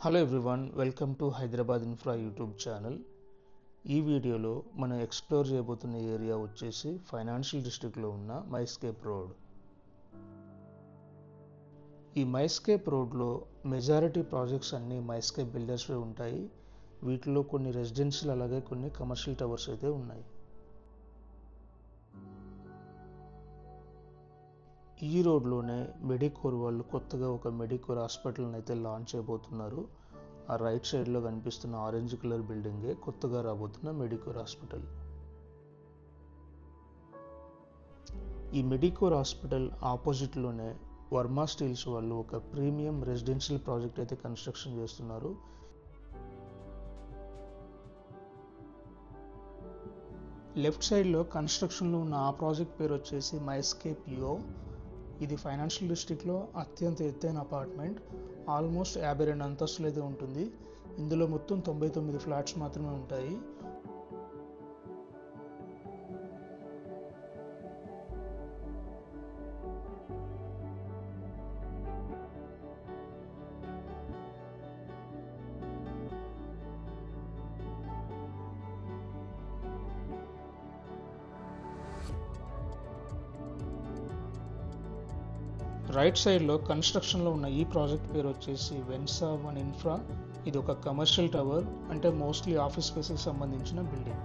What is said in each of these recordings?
Hello everyone, welcome to Hyderabad infra YouTube channel. ఈ వీడియోలో మనం ఎక్స్ప్లోర్ చేయబోతున్న ఏరియా వచ్చేసి ఫైనాన్షియల్ డిస్ట్రిక్ట్లో ఉన్న మైస్కేప్ రోడ్. ఈ మైస్కేప్ రోడ్లో మెజారిటీ ప్రాజెక్ట్స్ అన్నీ మైస్కేప్ బిల్డర్స్వే ఉంటాయి. వీటిలో కొన్ని రెసిడెన్షియల్ అలాగే కొన్ని కమర్షియల్ టవర్స్ అయితే ఉన్నాయి. ఈ రోడ్లోనే మెడికోర్ వాళ్ళు కొత్తగా ఒక మెడికోర్ హాస్పిటల్ని అయితే లాంచ్ చేయబోతున్నారు. ఆ రైట్ సైడ్లో కనిపిస్తున్న ఆరెంజ్ కలర్ బిల్డింగే కొత్తగా రాబోతున్న మెడికోర్ హాస్పిటల్. ఈ మెడికోర్ హాస్పిటల్ ఆపోజిట్లోనే వర్మ స్టీల్స్ వాళ్ళు ఒక ప్రీమియం రెసిడెన్షియల్ ప్రాజెక్ట్ అయితే కన్స్ట్రక్షన్ చేస్తున్నారు. లెఫ్ట్ సైడ్లో కన్స్ట్రక్షన్లో ఉన్న ఆ ప్రాజెక్ట్ పేరు వచ్చేసి మైస్కేప్ యో. ఇది ఫైనాన్షియల్ డిస్ట్రిక్ట్లో అత్యంత ఎత్తైన అపార్ట్మెంట్. ఆల్మోస్ట్ 52 అంతస్తులు అయితే ఉంటుంది. ఇందులో మొత్తం 99 ఫ్లాట్స్ మాత్రమే ఉంటాయి. రైట్ సైడ్లో కన్స్ట్రక్షన్లో ఉన్న ఈ ప్రాజెక్ట్ పేరు వచ్చేసి వెన్సా వన్ ఇన్ఫ్రా. ఇది ఒక కమర్షియల్ టవర్, అంటే మోస్ట్లీ ఆఫీస్ స్పేస్కి సంబంధించిన బిల్డింగ్.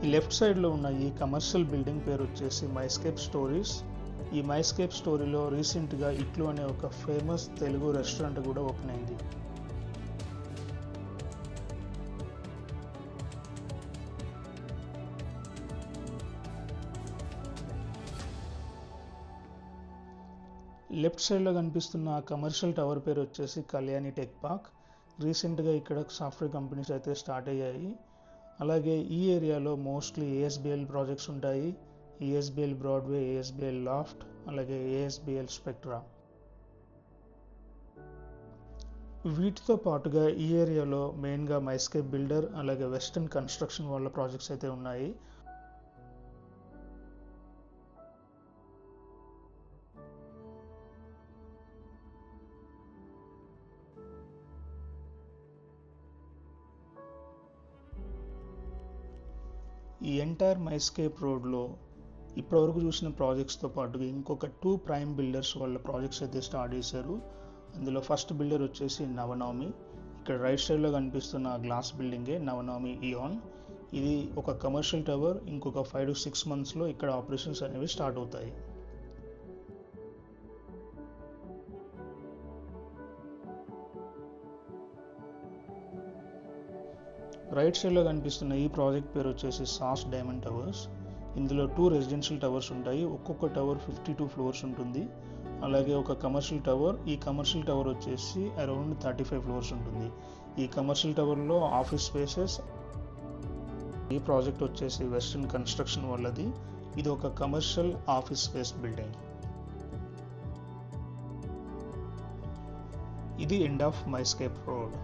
ఈ లెఫ్ట్ సైడ్లో ఉన్న ఈ కమర్షియల్ బిల్డింగ్ పేరు వచ్చేసి మైస్కేప్ స్టోరీస్. ఈ మైస్కేప్ స్టోరీలో రీసెంట్గా ఇట్లు అనే ఒక ఫేమస్ తెలుగు రెస్టారెంట్ కూడా ఓపెన్ అయింది. లెఫ్ట్ సైడ్లో కనిపిస్తున్న ఆ కమర్షియల్ టవర్ పేరు వచ్చేసి కళ్యాణి టెక్ పార్క్. రీసెంట్గా ఇక్కడ సాఫ్ట్వేర్ కంపెనీస్ అయితే స్టార్ట్ అయ్యాయి. అలాగే ఈ ఏరియాలో మోస్ట్లీ ఏఎస్బిఎల్ ప్రాజెక్ట్స్ ఉంటాయి. ఏఎస్బిఎల్ బ్రాడ్వే, ఏఎస్బిఎల్ లాఫ్ట్, అలాగే ఏఎస్బిఎల్ స్పెక్ట్రా. వీటితో పాటుగా ఈ ఏరియాలో మెయిన్గా మైస్కేప్ బిల్డర్ అలాగే వెస్టర్న్ కన్స్ట్రక్షన్ వాళ్ళ ప్రాజెక్ట్స్ అయితే ఉన్నాయి. ఈ ఎంటైర్ మైస్కేప్ రోడ్లో ఇప్పటివరకు చూసిన ప్రాజెక్ట్స్తో పాటుగా ఇంకొక 2 ప్రైమ్ బిల్డర్స్ వాళ్ళ ప్రాజెక్ట్స్ అయితే స్టార్ట్ చేశారు. అందులో ఫస్ట్ బిల్డర్ వచ్చేసి నవనవమి. ఇక్కడ రైట్ సైడ్లో కనిపిస్తున్న గ్లాస్ బిల్డింగే నవనవమి ఇయాన్. ఇది ఒక కమర్షియల్ టవర్. ఇంకొక 5 to 6 monthsలో ఇక్కడ ఆపరేషన్స్ అనేవి స్టార్ట్ అవుతాయి. రైట్ సైడ్లో కనిపిస్తున్న ఈ ప్రాజెక్ట్ పేరు వచ్చేసి సాస్ డైమండ్ టవర్స్. ఇందులో 2 రెసిడెన్షియల్ టవర్స్ ఉంటాయి. ఒక్కొక్క టవర్ 52 ఫ్లోర్స్ ఉంటుంది. అలాగే ఒక కమర్షియల్ టవర్. ఈ కమర్షియల్ టవర్ వచ్చేసి అరౌండ్ 35 ఫ్లోర్స్ ఉంటుంది. ఈ కమర్షియల్ టవర్లో ఆఫీస్ స్పేసెస్. ఈ ప్రాజెక్ట్ వచ్చేసి వెస్టర్న్ కన్స్ట్రక్షన్ వాళ్ళది. ఇది ఒక కమర్షియల్ ఆఫీస్ స్పేస్ బిల్డింగ్. ఇది ఎండ్ ఆఫ్ మైస్కేప్ రోడ్.